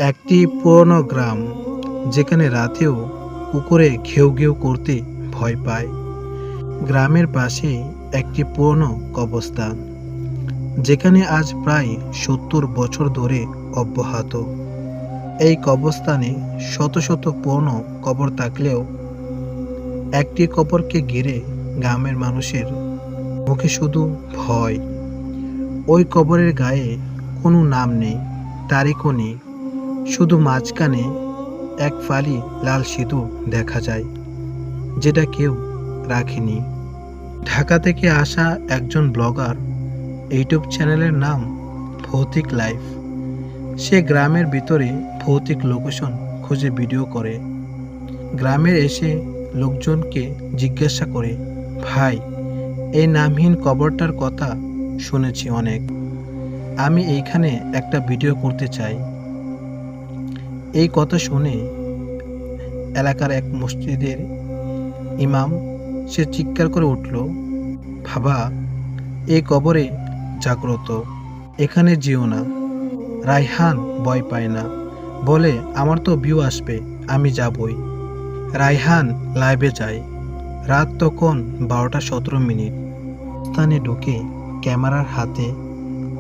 একটি পুরনো গ্রাম যেখানে রাতেও কুকুরে ঘেউ ঘেউ করতে ভয় পায়। গ্রামের পাশে একটি পুরনো কবরস্থান যেখানে আজ প্রায় ৭০ বছর ধরে অব্যাহত। এই কবরস্থানে শত শত পুরনো কবর থাকলেও একটি কবরকে ঘিরে গ্রামের মানুষের মুখে শুধু ভয়। ওই কবরের গায়ে কোনো নাম নেই, তারিখও নেই, শুধু মাঝখানে এক ফালি লাল সিঁদুর দেখা যায়, যেটা কেউ রাখেনি। ঢাকা থেকে আসা একজন ব্লগার, ইউটিউব চ্যানেলের নাম ভৌতিক লাইফ। সে গ্রামের ভিতরে ভৌতিক লোকেশন খুঁজে ভিডিও করে। গ্রামের এসে লোকজনকে জিজ্ঞাসা করে, ভাই, এই নামহীন কবরটার কথা শুনেছি অনেক, আমি এইখানে একটা ভিডিও করতে চাই। এই কথা শুনে এলাকার এক মসজিদের ইমাম সে চিৎকার করে উঠল, বাবা, এই কবরে জাগ্রত, এখানে যেও না। রায়হান ভয় পায় না, বলে আমার তো ভিউ আসবে, আমি যাবই। রায়হান লাইভে যায়। রাত তখন ১২টা ১৭ মিনিট। স্থানে ঢুকে ক্যামেরার হাতে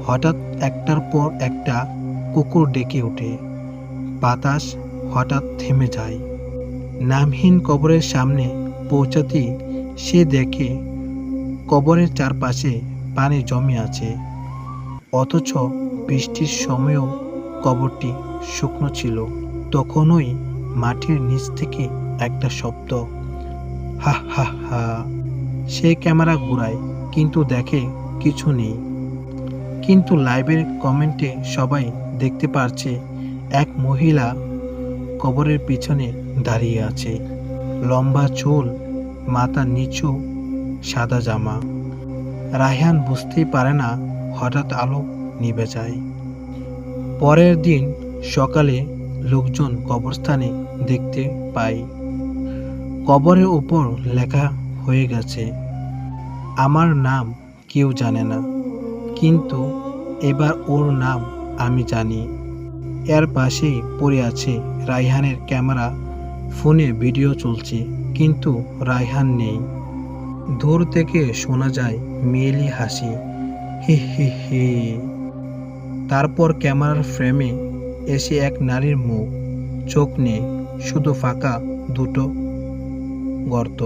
হঠাৎ একটার পর একটা কুকুর ডেকে ওঠে। বাতাস হঠাৎ থেমে যায়। নামহীন কবরের সামনে পৌঁছাতেই সে দেখে কবরের চারপাশে পানি জমে আছে, অথচ বৃষ্টির সময়ও কবরটি শুকনো ছিল। তখনই মাটির নিচ থেকে একটা শব্দ, হা হা হা। সে ক্যামেরা ঘুরায়, কিন্তু দেখে কিছু নেই। কিন্তু লাইভের কমেন্টে সবাই দেখতে পারছে এক মহিলা কবরের পিছনে দাঁড়িয়ে আছে। লম্বা চুল, মাথা নিচু, সাদা জামা। রায়হান বুঝতেই পারে না, হঠাৎ আলো নিভে যায়। পরের দিন সকালে লোকজন কবরস্থানে দেখতে পায় কবরের উপর লেখা হয়ে গেছে, আমার নাম কেউ জানে না, কিন্তু এবার ওর নাম আমি জানি। এর পাশেই পড়ে আছে রায়হানের ক্যামেরা। ফোনে ভিডিও চলছে, কিন্তু রায়হান নেই। দূর থেকে শোনা যায় মেয়েলি হাসি, হি হি হি। তারপর ক্যামেরার ফ্রেমে এসে এক নারীর মুখ, চোখ নেই, শুধু ফাঁকা দুটো গর্ত।